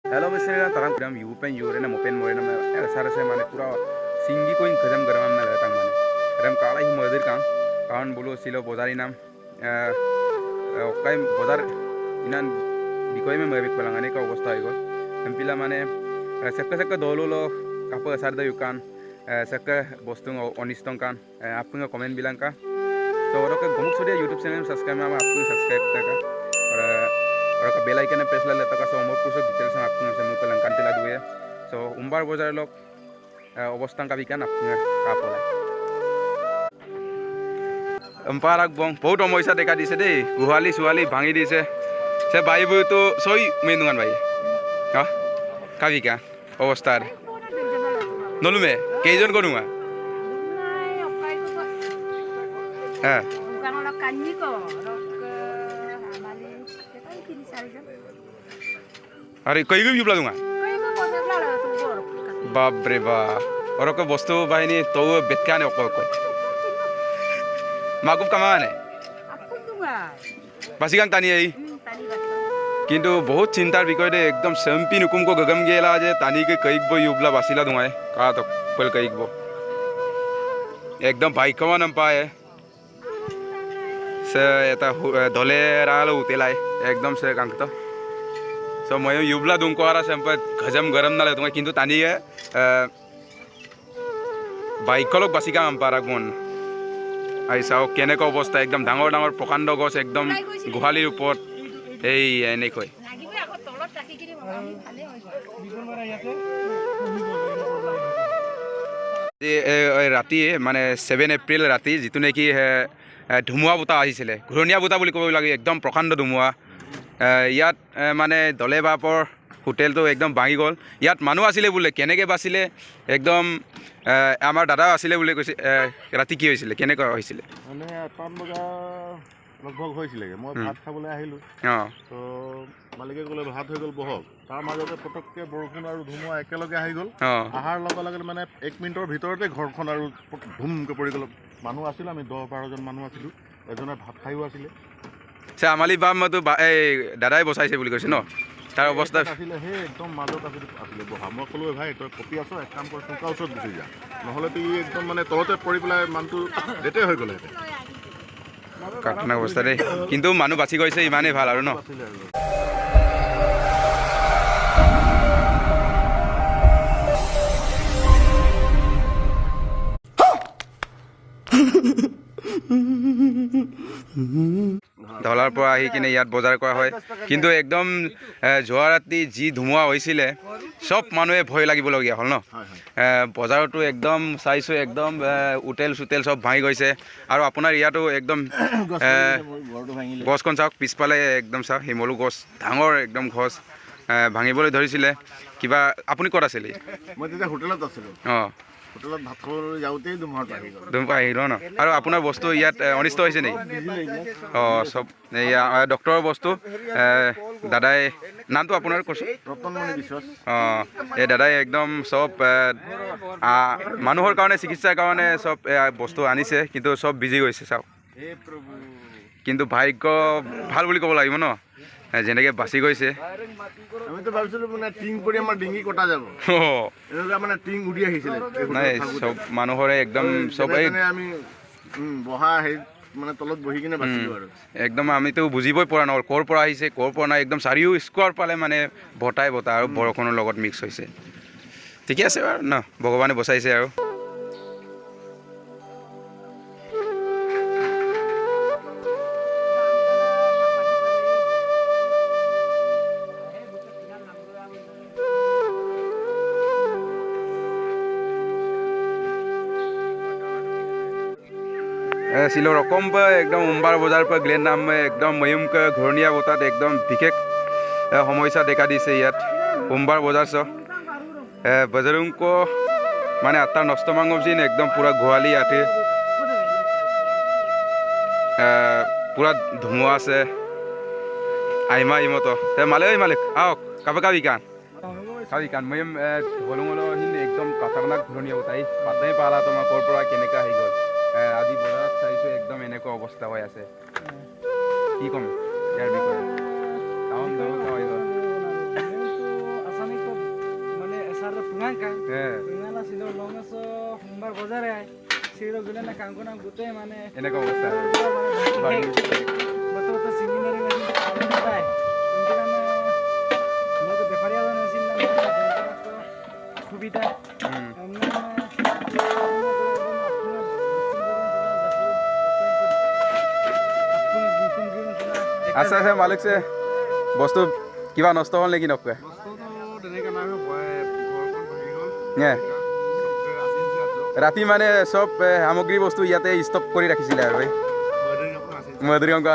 Hello misalnya takkan kudam yupen yure na mopen more na sara saya mana pura singgi koin kadam garam na datang mana kadam kala hi modir kang kawan bulu silo bozar inam okai bozar inan bikoi me mabik pelangane ka অবস্থা হই গল এমপিলা মানে sekka sekka dolo lo kapa asar da yukan sekka bostung onistong kan appunga comment bilang ka so orang ka gomuk sodia YouTube channel subscribe ama appunga subscribe ta ka और का bell icon press लेता का सो मोर पुसो details हम आपको से मुक लंकान तिला दुए सो उम्बार बाजार लोग अवस्था का बिकान आपने का पला उम्बार आग बंग बहुत अमैसा देखा दिसे दे गुहाली सुहाली भांगी दिसे से भाई बु तो सोई मेनुगान भाई हां का बिका अवस्था नलु में केजन करूंगा हां अरे कई भी युबला दूंगा बाप रे बा और को वस्तु बाहिनी तो बेतकाने ओको मागुप कमाने बासिगान तानी आई किंतु बहुत चिंतार बिकय दे एकदम सेम्पी नुकुम को गगम गेला जे तानी के कईक बो युबला बासिला दुंगाय का तो पल कईक बो एकदम बाइकवा नम पाए से एता धोले रालो उतेलाय एकदम से कांगतो सो मैं युबला दुंको आरा सेम्प गजम गरम ना तुम्हें किंतु तानी है बाइक लोग बासिका आम्पारा गुण ऐसा केने को अवस्था एकदम डांगर डांगर प्रकांड गस एकदम गुहालिर ऊपर এই এনেকৈ ৰাতি মানে 7 এপ্ৰিল ৰাতি যিটো নেকি ধুমুহা বতাহ আহিছিলে ঘূৰণীয়া বতাহ বুলি ক'ব লাগে একদম প্ৰকাণ্ড ধুমুহা ইয়াত মানে দলে বাপৰ হোটেলটো একদম ভাঙি গ'ল ইয়াত মানুহ আছিলে বোলে কেনেকৈ বাছিলে একদম আমাৰ দাদা আছিলে বুলি কৈছে ৰাতি কি হৈছিলে কেনেকৈ হৈছিলে মানে 5 বজা লগভগ হৈছিলে মই ভাত খাবলৈ আহিলোঁ তো মালিকে ক'লে ভাত হৈ গ'ল বহক তাৰ মাজতে পটককৈ বৰষুণ আৰু ধুমুহা একেলগে আহি গ'ল আহাৰ লগে লগে মানে 1 মিনিটৰ ভিতৰতে ঘৰখন আৰু ধুমকৈ পৰি গ'ল মানুহ আছিল আমি 10-12জন মানুহ আছিলোঁ এজনে ভাত খাইও আছিলে আমালি বাপ মতো এই দাদাই বচাইছে বুলি কৈছে ন তাৰ অৱস্থা আছিলে হে একদম মাজত আছিলে বহা মই ক'লো ভাই তই কপি আছ এক কাম কৰ চুকা ওচৰত গুচি যা নহ'লে তুই একদম মানে তলতে পৰি পেলাই মানুহটো ডেটে হৈ গ'লহেঁতেন কাটনা অৱস্থা দেই কিন্তু মানুহ বাচি গৈছে ইমানেই ভাল আৰু ন ধলাৰ পৰা আহি কিনে ইয়াত বজাৰ কৰা হয় কিন্তু একদম যোৱা ৰাতি যি ধুমুহা হৈছিলে সব মানুহে ভয় লাগিবলগীয়া হ'ল ন বজাৰতো একদম চাইছোঁ একদম হোটেল চোটেল সব ভাঙি গৈছে আৰু আপোনাৰ ইয়াতো একদম গছখন চাওক পিছফালে একদম চাওক শিমলু গছ ডাঙৰ একদম গছ ভাঙিবলৈ ধৰিছিলে কিবা আপুনি ক'ত আছিলে মই তেতিয়া হোটেলত আছিলোঁ অঁ হোটেলত ভাত খাবলৈ যাওঁতেই ধুমুহাটো আহি গ'ল ন আৰু আপোনাৰ বস্তু ইয়াত অনিষ্ট হৈছে নেকি অঁ চব ডক্টৰৰ বস্তু দাদাই নামটো আপোনাৰ কৈছোঁ ৰতনমণি বিশ্বাস অঁ এই দাদাই একদম চব মানুহৰ কাৰণে চিকিৎসাৰ কাৰণে চব বস্তু আনিছে কিন্তু চব বিজি গৈছে চাওক কিন্তু ভাগ্য ভাল বুলি ক'ব লাগিব ন যেনেকৈ বাচি গৈছে আমিতো ভাবিছিলোঁ মানে টিং পৰি আমাৰ ডিঙি কটা যাব এনেকুৱা মানে টিং উৰি আহিছিলে নাই চব মানুহৰে একদম চব আমি বহা হেৰি মানে তলত বহি কিনে বাচিলোঁ আৰু একদম আমিতো বুজিবই পৰা নহ'ল ক'ৰ পৰা আহিছে ক'ৰ পৰা নাই একদম চাৰিও স্কোৱাৰ পালে মানে বতাহ আৰু বৰষুণৰ লগত মিক্স হৈছে ঠিকে আছে বাৰু ন ভগৱানে বচাইছে আৰু ছিল ৰকম একদম উম্বাৰ বজাৰ পৰা গ্লেন নাম একদম ময়ুমকৈ ঘূৰণীয়া বতাত একদম বিশেষ সমস্যা দেখা দিছে ইয়াত উম্বাৰ বজাৰ চ বজাৰুংক মানে আত্মাৰ নষ্ট মাংগমচিন একদম পুৰা গোহালি আঠে পুৰা ধুমুহা আছে আহিমা ইমতো মালিক আহক কাবি কান ময়ুম হলুঙলহিন একদম খাতাৰনাক ঘূৰণীয়া বতাই পাতাই পালা তোমাৰ ক'ৰ পৰা কেনেকৈ আহি গ'ল আজি বজাৰত চাইছোঁ একদম এনেকুৱা অৱস্থা হৈ আছে কি ক'ম ইয়াৰ বিষয়ে কাং হ্যাঁ ইনালা ছিল লংস সোমবাৰ বাজাৰে আয় সিড়ো গেলে না কাঙ্কো না গুতে মানে এনেকুৱা অৱস্থা বত বত সিমিনারি মেশিন পায় কিন্তু মানে মতো বেপারিয়া মেশিন না সুবিধা আছে আছে মালিক চে বস্তু কিবা নষ্ট হ'ল নেকি নকয় ৰাতি মানে চব সামগ্ৰী বস্তু ইয়াতে ষ্টক কৰি ৰাখিছিলে আৰু মধুৰী অংক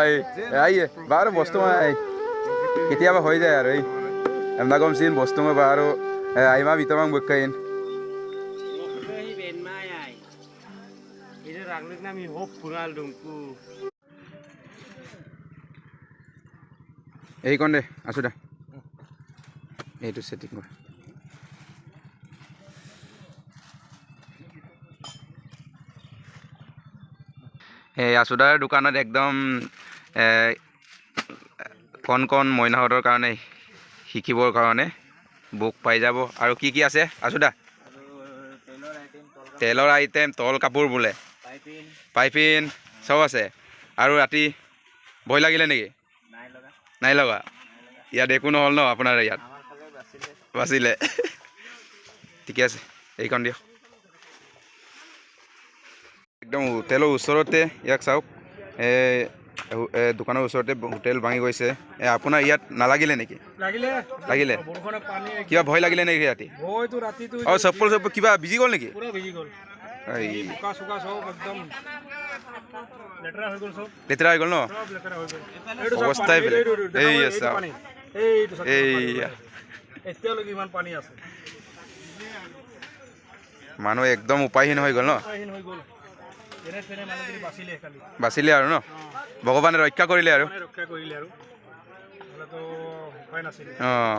আই বাৰু বস্তু কেতিয়াবা হৈ যায় আৰু এই এমনা গম চিন বস্তু মই বাৰু আইমা ভিতৰমান বৈকাইন এই কণ দে আছো দে এইটো ছেটিং কৰ এই আছুদাৰ দোকানত একদম কণ কণ মইনাহঁতৰ কাৰণে শিকিবৰ কাৰণে বুক পাই যাব আৰু কি আছে আছুদা তেলৰ আইটেম তল কাপোৰ বোলে পাইপিন চব আছে আৰু ৰাতি ভয় লাগিলে নেকি নাই লগা ইয়াত একো নহ'ল ন আপোনাৰ ইয়াত বাচিলে ঠিকে আছে এইখন দিয়ক একদম হোটেলৰ ওচৰতে ইয়াক চাওক দোকানৰ ওচৰতে হোটেল ভাঙি গৈছে আপোনাৰ ইয়াত নালাগিলে নেকি লাগিলে কিবা ভয় লাগিলে নেকি ৰাতি আৰু চপ্পল কিবা ভিজি গ'ল নেকি লেতেৰা হৈ গ'ল ন অৱস্থাই বেলেগ এই আছে মানুহ একদম উপায়হীন হৈ গ'ল ন বাচিলে আৰু ন ভগৱানে ৰক্ষা কৰিলে আৰু অঁ